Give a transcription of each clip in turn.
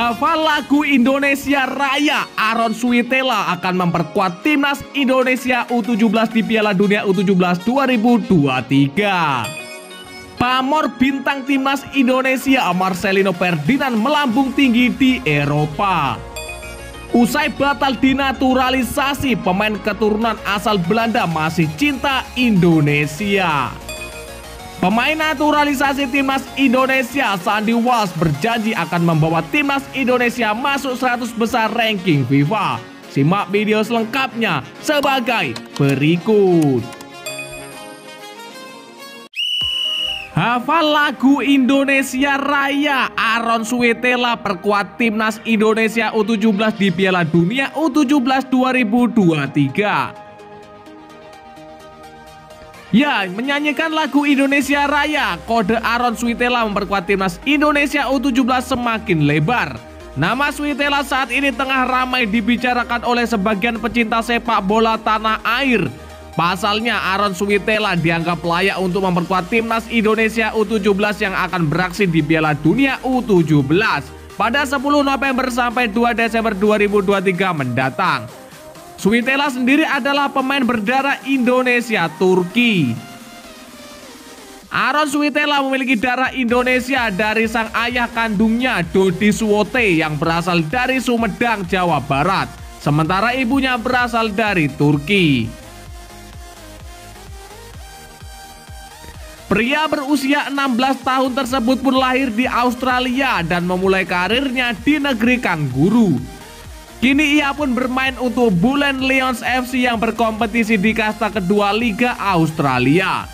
Hafal lagu Indonesia Raya, Aaron Suitela akan memperkuat timnas Indonesia U17 di Piala Dunia U17 2023. Pamor bintang timnas Indonesia Marcelino Ferdinand melambung tinggi di Eropa. Usai batal dinaturalisasi, pemain keturunan asal Belanda masih cinta Indonesia. Pemain naturalisasi timnas Indonesia Sandy Walsh berjanji akan membawa timnas Indonesia masuk 100 besar ranking FIFA. Simak video selengkapnya sebagai berikut. Hafal lagu Indonesia Raya, Aaron Suitela perkuat timnas Indonesia U17 di Piala Dunia U17 2023. Ya, menyanyikan lagu Indonesia Raya, kode Aaron Suitela memperkuat timnas Indonesia U17 semakin lebar. Nama Suitela saat ini tengah ramai dibicarakan oleh sebagian pecinta sepak bola tanah air. Pasalnya, Aaron Suitela dianggap layak untuk memperkuat timnas Indonesia U17 yang akan beraksi di Piala Dunia U17 pada 10 November sampai 2 Desember 2023 mendatang. Suitela sendiri adalah pemain berdarah Indonesia Turki. Aaron Suitela memiliki darah Indonesia dari sang ayah kandungnya Dodi Suwote yang berasal dari Sumedang, Jawa Barat. Sementara ibunya berasal dari Turki. Pria berusia 16 tahun tersebut pun lahir di Australia dan memulai karirnya di negeri kanguru. Kini ia pun bermain untuk Bullen Lions FC yang berkompetisi di kasta kedua Liga Australia.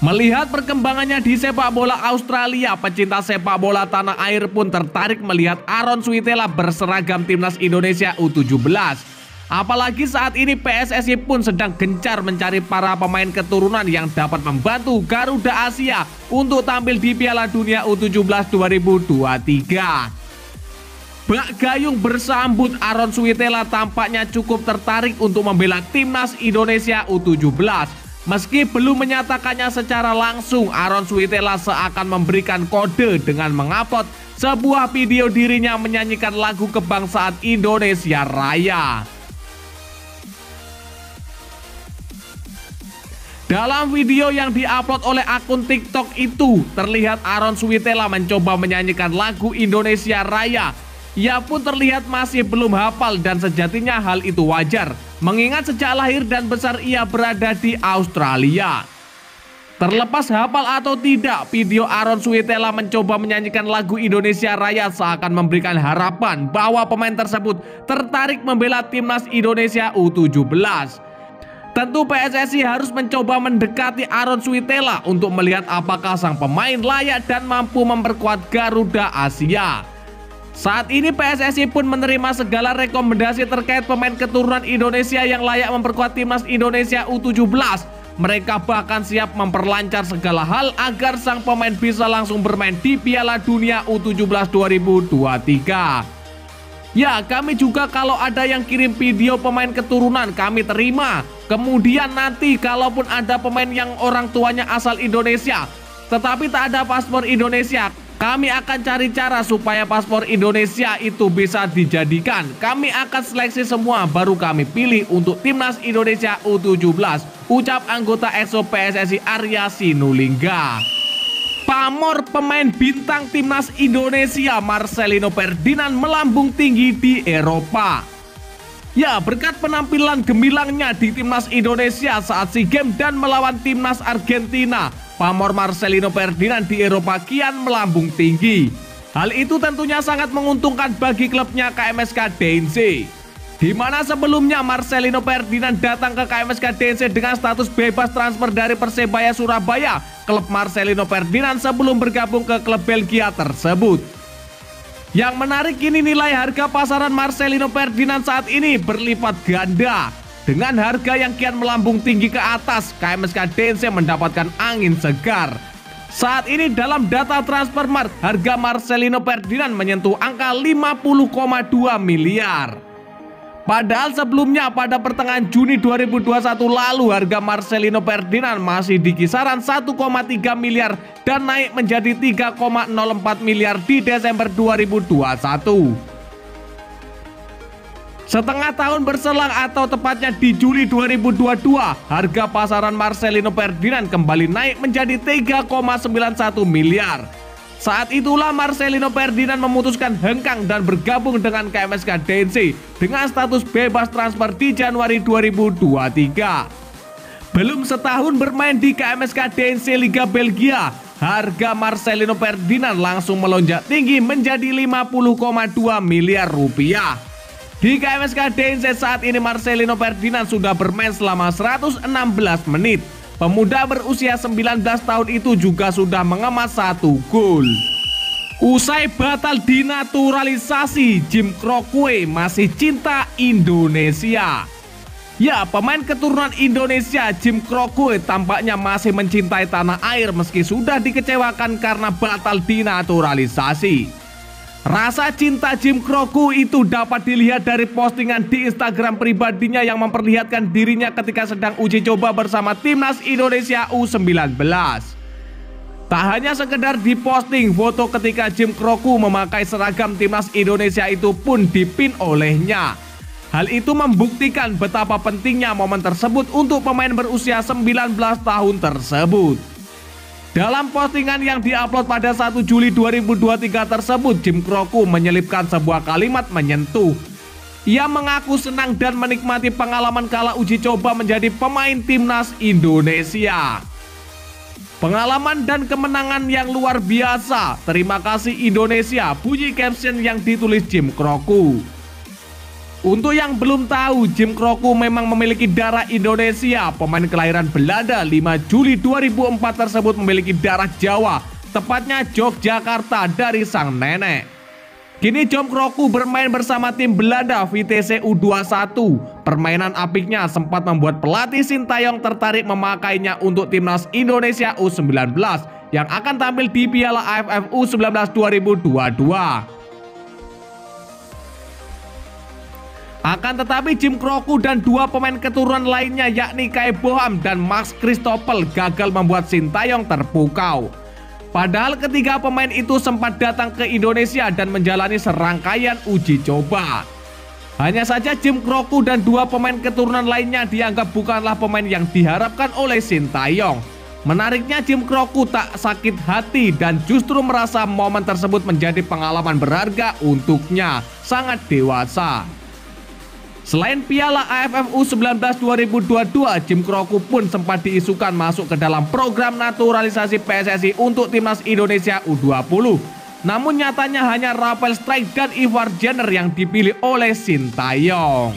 Melihat perkembangannya di sepak bola Australia, pecinta sepak bola tanah air pun tertarik melihat Aaron Suitela berseragam timnas Indonesia U17. Apalagi saat ini PSSI pun sedang gencar mencari para pemain keturunan yang dapat membantu Garuda Asia untuk tampil di Piala Dunia U17 2023. Bak Gayung bersambut Aaron Suitela tampaknya cukup tertarik untuk membela timnas Indonesia U17. Meski belum menyatakannya secara langsung, Aaron Suitela seakan memberikan kode dengan mengupload sebuah video dirinya menyanyikan lagu kebangsaan Indonesia Raya. Dalam video yang diupload oleh akun TikTok itu, terlihat Aaron Suitela mencoba menyanyikan lagu Indonesia Raya. Ia pun terlihat masih belum hafal dan sejatinya hal itu wajar, mengingat sejak lahir dan besar ia berada di Australia. Terlepas hafal atau tidak, video Aaron Suitela mencoba menyanyikan lagu Indonesia Raya seakan memberikan harapan bahwa pemain tersebut tertarik membela timnas Indonesia U17. Tentu PSSI harus mencoba mendekati Aaron Suitela untuk melihat apakah sang pemain layak dan mampu memperkuat Garuda Asia. Saat ini PSSI pun menerima segala rekomendasi terkait pemain keturunan Indonesia yang layak memperkuat timnas Indonesia U17. Mereka bahkan siap memperlancar segala hal agar sang pemain bisa langsung bermain di Piala Dunia U17 2023. Ya, kami juga kalau ada yang kirim video pemain keturunan kami terima. Kemudian nanti kalaupun ada pemain yang orang tuanya asal Indonesia tetapi tak ada paspor Indonesia, kami akan cari cara supaya paspor Indonesia itu bisa dijadikan. Kami akan seleksi semua baru kami pilih untuk timnas Indonesia U17. Ucap anggota EXO PSSI Arya Sinulinga. Pamor pemain bintang timnas Indonesia Marcelino Ferdinand melambung tinggi di Eropa. Ya, berkat penampilan gemilangnya di timnas Indonesia saat SEA Games dan melawan timnas Argentina, pamor Marcelino Ferdinand di Eropa kian melambung tinggi. Hal itu tentunya sangat menguntungkan bagi klubnya KMSK Dense. Di mana sebelumnya Marcelino Ferdinand datang ke KMSK Dense dengan status bebas transfer dari Persebaya Surabaya, klub Marcelino Ferdinand sebelum bergabung ke klub Belgia tersebut. Yang menarik kini nilai harga pasaran Marcelino Ferdinand saat ini berlipat ganda. Dengan harga yang kian melambung tinggi ke atas, KMSK Dense mendapatkan angin segar. Saat ini dalam data Transfermarkt, harga Marcelino Ferdinand menyentuh angka 50,2 miliar. Padahal sebelumnya pada pertengahan Juni 2021 lalu harga Marcelino Ferdinand masih di kisaran 1,3 miliar dan naik menjadi 3,04 miliar di Desember 2021. Setengah tahun berselang atau tepatnya di Juli 2022, harga pasaran Marcelino Ferdinand kembali naik menjadi 3,91 miliar. Saat itulah Marcelino Ferdinand memutuskan hengkang dan bergabung dengan KMSK Deinze dengan status bebas transfer di Januari 2023. Belum setahun bermain di KMSK Deinze Liga Belgia, harga Marcelino Ferdinand langsung melonjak tinggi menjadi 50,2 miliar rupiah. Di KMSK Deinze saat ini Marcelino Ferdinand sudah bermain selama 116 menit. Pemuda berusia 19 tahun itu juga sudah mengemas 1 gol. Usai batal dinaturalisasi, Jim Crocque masih cinta Indonesia. Ya, pemain keturunan Indonesia Jim Crocque tampaknya masih mencintai tanah air meski sudah dikecewakan karena batal dinaturalisasi. Rasa cinta Jim Crocque itu dapat dilihat dari postingan di Instagram pribadinya yang memperlihatkan dirinya ketika sedang uji coba bersama timnas Indonesia U19. Tak hanya sekedar diposting, foto ketika Jim Crocque memakai seragam timnas Indonesia itu pun dipin olehnya. Hal itu membuktikan betapa pentingnya momen tersebut untuk pemain berusia 19 tahun tersebut. Dalam postingan yang diupload pada 1 Juli 2023 tersebut, Jim Crocque menyelipkan sebuah kalimat menyentuh. Ia mengaku senang dan menikmati pengalaman kala uji coba menjadi pemain timnas Indonesia. Pengalaman dan kemenangan yang luar biasa. Terima kasih Indonesia, bunyi caption yang ditulis Jim Crocque. Untuk yang belum tahu, Jim Crocque memang memiliki darah Indonesia. Pemain kelahiran Belanda 5 Juli 2004 tersebut memiliki darah Jawa, tepatnya Yogyakarta dari sang nenek. Kini Jim Crocque bermain bersama tim Belanda VTC U21. Permainan apiknya sempat membuat pelatih Sintayong tertarik memakainya untuk timnas Indonesia U19 yang akan tampil di Piala AFF U19 2022. Akan tetapi Jim Crocque dan 2 pemain keturunan lainnya yakni Kai Boham dan Max Christopel gagal membuat Sintayong terpukau. Padahal ketiga pemain itu sempat datang ke Indonesia dan menjalani serangkaian uji coba. Hanya saja Jim Crocque dan 2 pemain keturunan lainnya dianggap bukanlah pemain yang diharapkan oleh Sintayong. Menariknya Jim Crocque tak sakit hati dan justru merasa momen tersebut menjadi pengalaman berharga untuknya, sangat dewasa. Selain Piala AFF U19 2022, Jim Crocque pun sempat diisukan masuk ke dalam program naturalisasi PSSI untuk timnas Indonesia U20. Namun nyatanya hanya Rafael Strijk dan Ivar Jenner yang dipilih oleh Sintayong.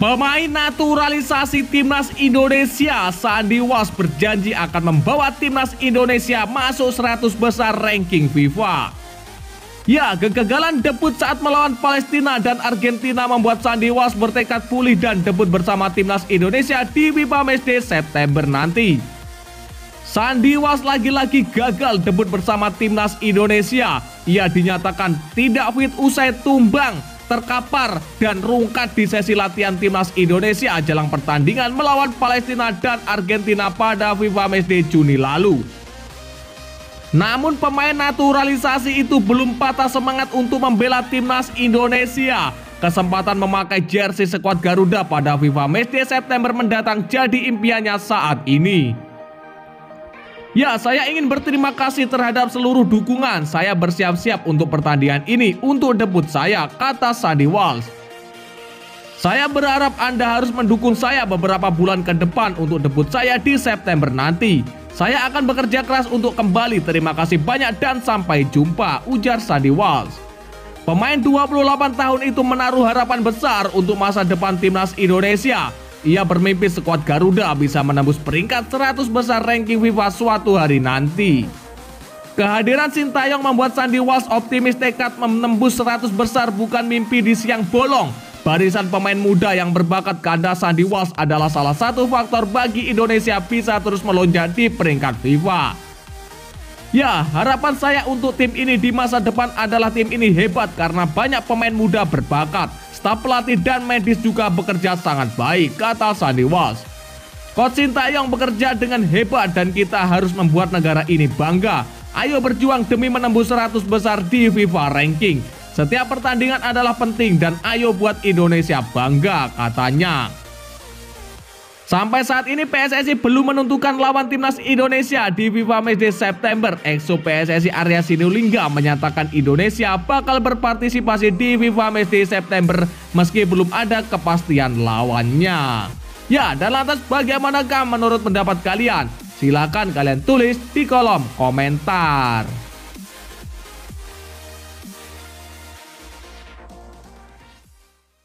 Pemain naturalisasi timnas Indonesia, Sandy Walsh berjanji akan membawa timnas Indonesia masuk 100 besar ranking FIFA. Ya, kegagalan debut saat melawan Palestina dan Argentina membuat Sandy Walsh bertekad pulih dan debut bersama timnas Indonesia di FIFA Matchday September nanti. Sandy Walsh lagi-lagi gagal debut bersama timnas Indonesia. Ia dinyatakan tidak fit usai tumbang, terkapar, dan rungkat di sesi latihan timnas Indonesia jelang pertandingan melawan Palestina dan Argentina pada FIFA Matchday Juni lalu. Namun pemain naturalisasi itu belum patah semangat untuk membela timnas Indonesia. Kesempatan memakai jersey skuad Garuda pada FIFA Matchday September mendatang jadi impiannya saat ini. Ya, saya ingin berterima kasih terhadap seluruh dukungan. Saya bersiap-siap untuk pertandingan ini untuk debut saya, kata Sandy Walsh. Saya berharap Anda harus mendukung saya beberapa bulan ke depan untuk debut saya di September nanti. Saya akan bekerja keras untuk kembali. Terima kasih banyak dan sampai jumpa, ujar Sandy Walsh. Pemain 28 tahun itu menaruh harapan besar untuk masa depan timnas Indonesia. Ia bermimpi skuad Garuda bisa menembus peringkat 100 besar ranking FIFA suatu hari nanti. Kehadiran Sintayong membuat Sandy Walsh optimis tekad menembus 100 besar bukan mimpi di siang bolong. Barisan pemain muda yang berbakat ganda Sandy Walsh adalah salah satu faktor bagi Indonesia bisa terus melonjak di peringkat FIFA. Ya, harapan saya untuk tim ini di masa depan adalah tim ini hebat karena banyak pemain muda berbakat. Staf pelatih dan medis juga bekerja sangat baik, kata Sandy Walsh. Coach Sintayong bekerja dengan hebat dan kita harus membuat negara ini bangga. Ayo berjuang demi menembus 100 besar di FIFA Ranking. Setiap pertandingan adalah penting dan ayo buat Indonesia bangga, katanya. Sampai saat ini PSSI belum menentukan lawan timnas Indonesia di FIFA Matchday September. EXO PSSI Arya Sinulinga menyatakan Indonesia bakal berpartisipasi di FIFA Matchday September meski belum ada kepastian lawannya. Ya, dan lantas bagaimanakah menurut pendapat kalian? Silakan kalian tulis di kolom komentar.